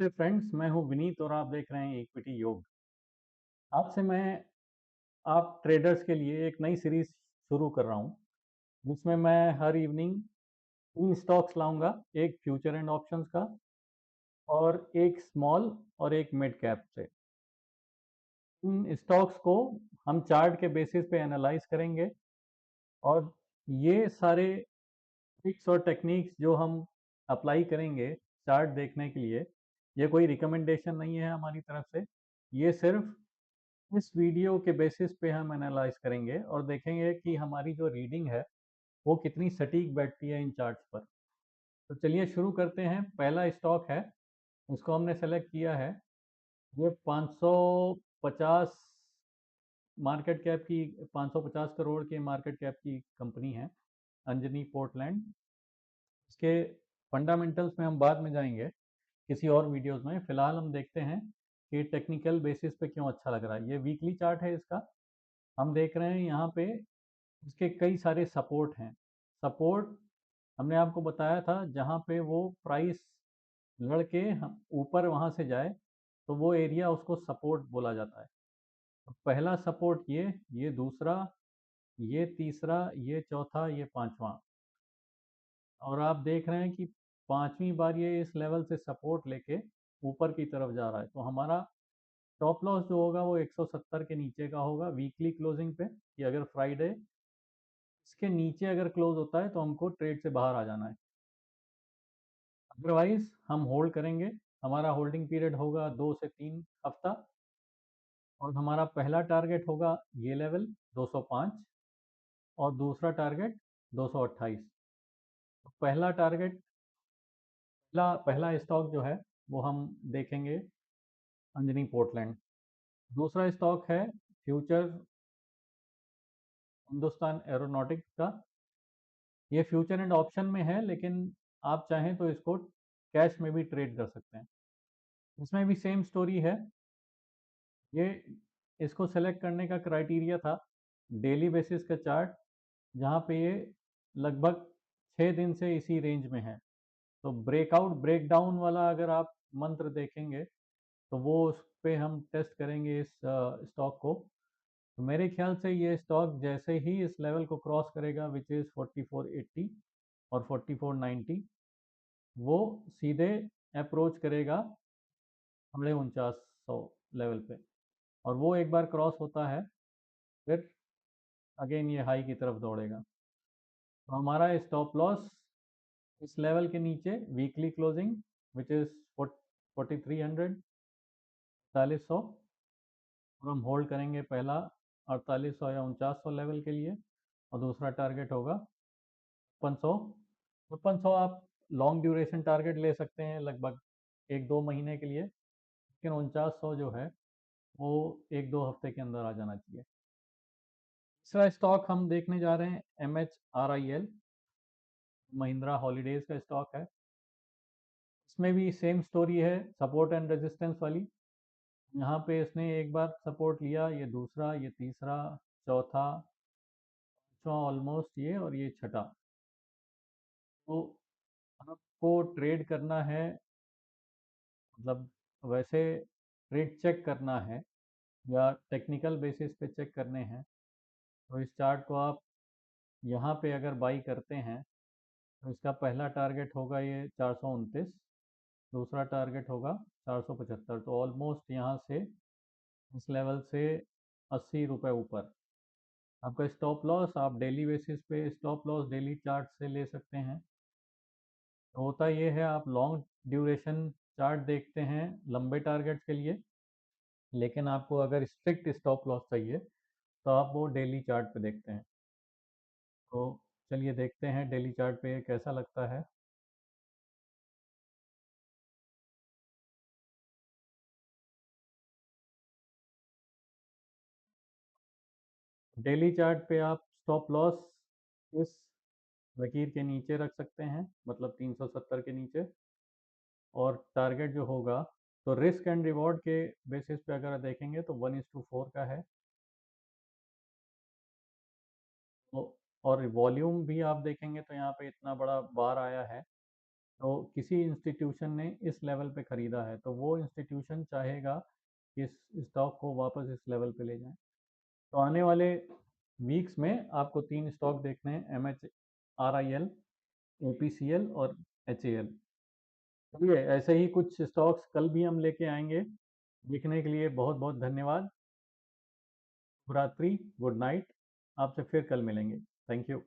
नमस्ते फ्रेंड्स, मैं हूं विनीत और आप देख रहे हैं इक्विटी योग। आज से मैं आप ट्रेडर्स के लिए एक नई सीरीज शुरू कर रहा हूं, जिसमें मैं हर इवनिंग 3 स्टॉक्स लाऊंगा, एक फ्यूचर एंड ऑप्शंस का और एक स्मॉल और एक मिड कैप से। इन स्टॉक्स को हम चार्ट के बेसिस पे एनालाइज करेंगे और ये सारे ट्रिक्स और टेक्निक्स जो हम अप्लाई करेंगे चार्ट देखने के लिए, ये कोई रिकमेंडेशन नहीं है हमारी तरफ से। ये सिर्फ इस वीडियो के बेसिस पे हम एनालाइज करेंगे और देखेंगे कि हमारी जो रीडिंग है वो कितनी सटीक बैठती है इन चार्ट्स पर। तो चलिए शुरू करते हैं। पहला स्टॉक है, उसको हमने सेलेक्ट किया है। ये 550 मार्केट कैप की, 550 करोड़ के मार्केट कैप की कंपनी है, अंजनी पोर्टलैंड। इसके फंडामेंटल्स में हम बाद में जाएंगे किसी और वीडियोस में। फिलहाल हम देखते हैं कि टेक्निकल बेसिस पे क्यों अच्छा लग रहा है। ये वीकली चार्ट है इसका। हम देख रहे हैं यहाँ पे इसके कई सारे सपोर्ट हैं। सपोर्ट हमने आपको बताया था, जहाँ पे वो प्राइस लड़के हम ऊपर वहाँ से जाए तो वो एरिया उसको सपोर्ट बोला जाता है। तो पहला सपोर्ट ये दूसरा, ये तीसरा, ये चौथा, ये पांचवा। और आप देख रहे हैं कि पांचवी बार ये इस लेवल से सपोर्ट लेके ऊपर की तरफ जा रहा है। तो हमारा स्टॉप लॉस जो होगा वो 170 के नीचे का होगा वीकली क्लोजिंग पे, कि अगर फ्राइडे इसके नीचे अगर क्लोज होता है तो हमको ट्रेड से बाहर आ जाना है, अदरवाइज हम होल्ड करेंगे। हमारा होल्डिंग पीरियड होगा 2 से 3 हफ्ता और हमारा पहला टारगेट होगा ये लेवल 205 और दूसरा टारगेट 228। तो पहला टारगेट, पहला स्टॉक जो है वो हम देखेंगे अंजनी पोर्टलैंड। दूसरा स्टॉक है फ्यूचर हिंदुस्तान एरोनॉटिक्स का। ये फ्यूचर एंड ऑप्शन में है, लेकिन आप चाहें तो इसको कैश में भी ट्रेड कर सकते हैं। इसमें भी सेम स्टोरी है। ये इसको सेलेक्ट करने का क्राइटेरिया था डेली बेसिस का चार्ट, जहाँ पे ये लगभग 6 दिन से इसी रेंज में है। तो ब्रेकआउट ब्रेकडाउन वाला अगर आप मंत्र देखेंगे तो वो उस पे हम टेस्ट करेंगे इस स्टॉक को। तो मेरे ख्याल से ये स्टॉक जैसे ही इस लेवल को क्रॉस करेगा, विच इज़ 4480 और 4490, वो सीधे अप्रोच करेगा 4900 लेवल पे। और वो एक बार क्रॉस होता है फिर अगेन ये हाई की तरफ दौड़ेगा। तो हमारा स्टॉप लॉस इस लेवल के नीचे वीकली क्लोजिंग, विच इज़ 4300, 4800। और हम होल्ड करेंगे पहला 4800 या 4900 लेवल के लिए और दूसरा टारगेट होगा 5500। 5500 आप लॉन्ग ड्यूरेशन टारगेट ले सकते हैं, लगभग 1-2 महीने के लिए, लेकिन 4900 जो है वो 1-2 हफ्ते के अंदर आ जाना चाहिए। तीसरा स्टॉक हम देखने जा रहे हैं MHRIL, महिंद्रा हॉलीडेज का स्टॉक है। इसमें भी सेम स्टोरी है, सपोर्ट एंड रेजिस्टेंस वाली। यहाँ पे इसने एक बार सपोर्ट लिया, ये दूसरा, ये तीसरा, चौथा, पांचवा ऑलमोस्ट ये, और ये छठा। तो आपको ट्रेड करना है, मतलब वैसे ट्रेड चेक करना है या टेक्निकल बेसिस पे चेक करने हैं, तो इस चार्ट को आप यहाँ पे अगर बाई करते हैं तो इसका पहला टारगेट होगा ये 429, दूसरा टारगेट होगा 475। तो ऑलमोस्ट यहाँ से इस लेवल से 80 रुपये ऊपर। आपका स्टॉप लॉस आप डेली बेसिस पे स्टॉप लॉस डेली चार्ट से ले सकते हैं। तो होता ये है, आप लॉन्ग ड्यूरेशन चार्ट देखते हैं लंबे टारगेट्स के लिए, लेकिन आपको अगर स्ट्रिक्ट स्टॉप लॉस चाहिए तो आप वो डेली चार्ट पे देखते हैं। तो चलिए देखते हैं डेली चार्ट पे कैसा लगता है। डेली चार्ट पे आप स्टॉप लॉस इस लकीर के नीचे रख सकते हैं, मतलब 370 के नीचे। और टारगेट जो होगा, तो रिस्क एंड रिवॉर्ड के बेसिस पे अगर देखेंगे तो 1:4 का है। तो और वॉल्यूम भी आप देखेंगे तो यहाँ पे इतना बड़ा बार आया है, तो किसी इंस्टीट्यूशन ने इस लेवल पे ख़रीदा है, तो वो इंस्टीट्यूशन चाहेगा कि इस स्टॉक को वापस इस लेवल पे ले जाएँ। तो आने वाले वीक्स में आपको 3 स्टॉक देखने हैं, MHRIL, APCL और HAL। चलिए, ऐसे ही कुछ स्टॉक्स कल भी हम लेके आएँगे। देखने के लिए बहुत-बहुत धन्यवाद। शुभ रात्रि, गुड नाइट। आपसे फिर कल मिलेंगे। Thank you.